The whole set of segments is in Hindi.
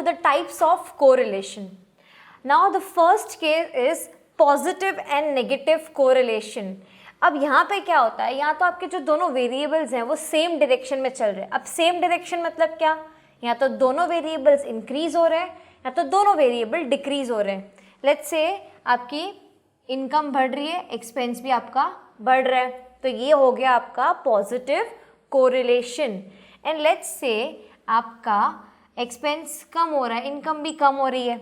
the types of correlation. Now the first case is positive and negative correlation. अब यहाँ पे क्या होता है, यहाँ तो आपके जो दोनों वेरिएबल्स हैं वो सेम डायरेक्शन में चल रहे हैं. अब सेम डायरेक्शन मतलब क्या, या तो दोनों वेरिएबल्स इंक्रीज हो रहे हैं या तो दोनों वेरिएबल डिक्रीज हो रहे हैं. लेट्स से आपकी इनकम बढ़ रही है, एक्सपेंस भी आपका बढ़ रहा है, तो ये हो गया आपका positive correlation. And let's say आपका एक्सपेंस कम हो रहा है, इनकम भी कम हो रही है,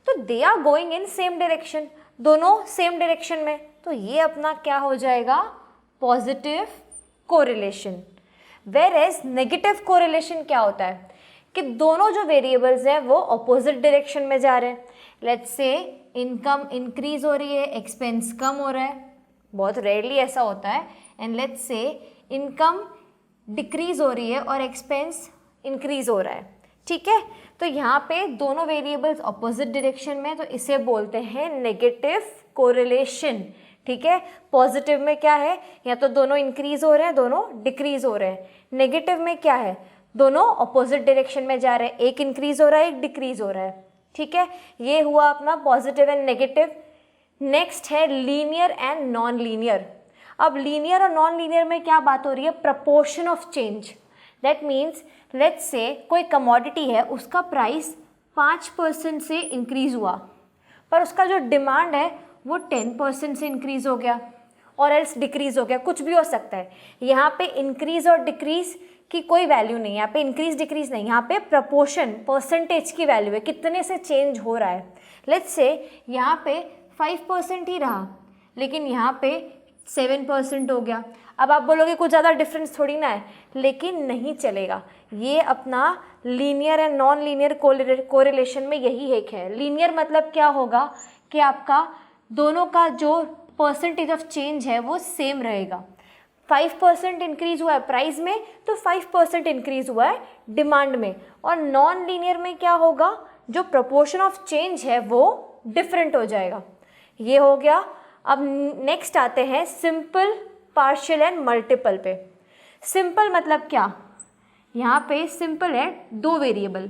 तो they are going in same direction, दोनों सेम डायरेक्शन में, तो ये अपना क्या हो जाएगा, positive correlation. Whereas negative correlation क्या होता है कि दोनों जो वेरिएबल्स हैं वो अपोजिट डायरेक्शन में जा रहे हैं. लेट्स से इनकम इंक्रीज हो रही है, एक्सपेंस कम हो रहा है, बहुत रेयरली ऐसा होता है. And let's say income decrease हो रही है और एक्सपेंस इंक्रीज हो रहा है. ठीक है, तो यहाँ पे दोनों वेरिएबल्स अपोजिट डायरेक्शन में, तो इसे बोलते हैं नेगेटिव कोरिलेशन. ठीक है, पॉजिटिव में क्या है, या तो दोनों इंक्रीज हो रहे हैं दोनों डिक्रीज हो रहे हैं. नेगेटिव में क्या है, दोनों अपोजिट डायरेक्शन में जा रहे हैं, एक इंक्रीज हो रहा है एक डिक्रीज हो रहा है. ठीक है, ये हुआ अपना पॉजिटिव एंड नेगेटिव. नेक्स्ट है लीनियर एंड नॉन लीनियर. अब लीनियर और नॉन लीनियर में क्या बात हो रही है, proportion of change. That means let's say कोई कमोडिटी है, उसका प्राइस 5% से इंक्रीज हुआ, पर उसका जो डिमांड है वो 10% से इंक्रीज हो गया और एल्स डिक्रीज हो गया, कुछ भी हो सकता है. यहाँ पे इंक्रीज और डिक्रीज की कोई वैल्यू नहीं, यहाँ पे इंक्रीज डिक्रीज नहीं, यहाँ पे प्रपोर्शन परसेंटेज की वैल्यू है, कितने से चेंज हो रहा है. लेट्स से यहाँ पे 5% ही रहा, लेकिन यहाँ पे 7% हो गया. अब आप बोलोगे कुछ ज़्यादा डिफरेंस थोड़ी ना है, लेकिन नहीं चलेगा. ये अपना linear and non linear correlation में यही एक है. लीनियर मतलब क्या होगा कि आपका दोनों का जो परसेंटेज ऑफ चेंज है वो सेम रहेगा. 5% इंक्रीज हुआ है प्राइस में, तो 5% इंक्रीज हुआ है डिमांड में. और नॉन लीनियर में क्या होगा, जो प्रपोर्शन ऑफ चेंज है वो डिफरेंट हो जाएगा. ये हो गया. अब नेक्स्ट आते हैं सिंपल, पार्शियल एंड मल्टीपल पे. सिंपल मतलब क्या, यहाँ पे सिंपल है दो वेरिएबल,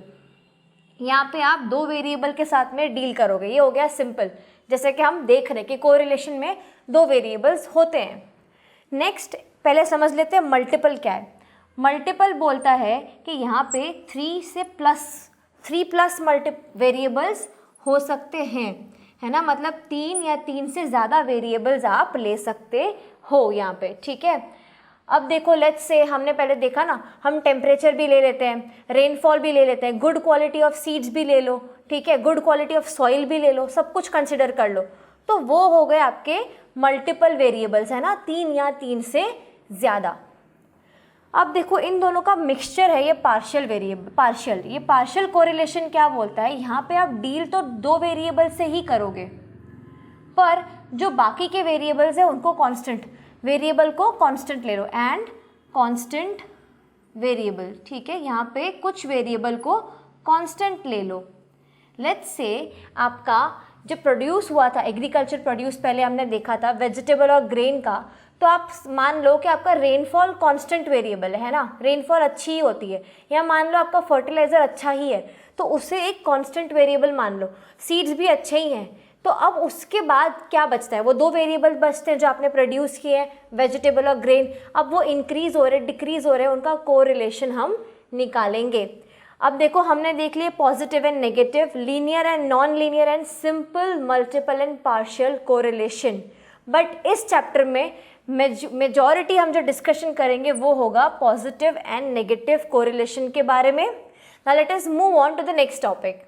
यहाँ पे आप दो वेरिएबल के साथ में डील करोगे, ये हो गया सिंपल. जैसे कि हम देख रहे हैं कि कोरिलेशन में दो वेरिएबल्स होते हैं. नेक्स्ट पहले समझ लेते हैं मल्टीपल क्या है. मल्टीपल बोलता है कि यहाँ पे 3 प्लस वेरिएबल्स हो सकते हैं, है ना, मतलब 3 या 3 से ज़्यादा वेरिएबल्स आप ले सकते हो यहाँ पे. ठीक है, अब देखो लेट्स से हमने पहले देखा ना, हम टेम्परेचर भी ले लेते हैं, रेनफॉल भी ले लेते हैं, गुड क्वालिटी ऑफ सीड्स भी ले लो. ठीक है, गुड क्वालिटी ऑफ सॉइल भी ले लो, सब कुछ कंसिडर कर लो, तो वो हो गए आपके मल्टीपल वेरिएबल्स, है ना, 3 या 3 से ज़्यादा. अब देखो इन दोनों का मिक्सचर है ये पार्शियल वेरिएबल. ये पार्शियल कोरिलेशन क्या बोलता है, यहाँ पे आप डील तो दो वेरिएबल से ही करोगे, पर जो बाकी के वेरिएबल्स हैं उनको कांस्टेंट, वेरिएबल को कांस्टेंट ले लो, एंड कांस्टेंट वेरिएबल. ठीक है, यहाँ पे कुछ वेरिएबल को कांस्टेंट ले लो. लेट्स से आपका जो प्रोड्यूस हुआ था, एग्रीकल्चर प्रोड्यूस पहले हमने देखा था वेजिटेबल और ग्रेन का, तो आप मान लो कि आपका रेनफॉल कांस्टेंट वेरिएबल है ना, रेनफॉल अच्छी ही होती है, या मान लो आपका फर्टिलाइज़र अच्छा ही है, तो उसे एक कांस्टेंट वेरिएबल मान लो. सीड्स भी अच्छे ही हैं, तो अब उसके बाद क्या बचता है, वो दो वेरिएबल बचते हैं जो आपने प्रोड्यूस किए हैं, वेजिटेबल और ग्रेन. अब वो इंक्रीज़ हो रहे डिक्रीज़ हो रहे, उनका कोरिलेशन हम निकालेंगे. अब देखो हमने देख लिए positive and negative, linear and non linear and simple, multiple and partial correlation. But इस चैप्टर में मेजॉरिटी हम जो डिस्कशन करेंगे वो होगा पॉजिटिव एंड नेगेटिव कोरिलेशन के बारे में. Now let us move on to the next topic.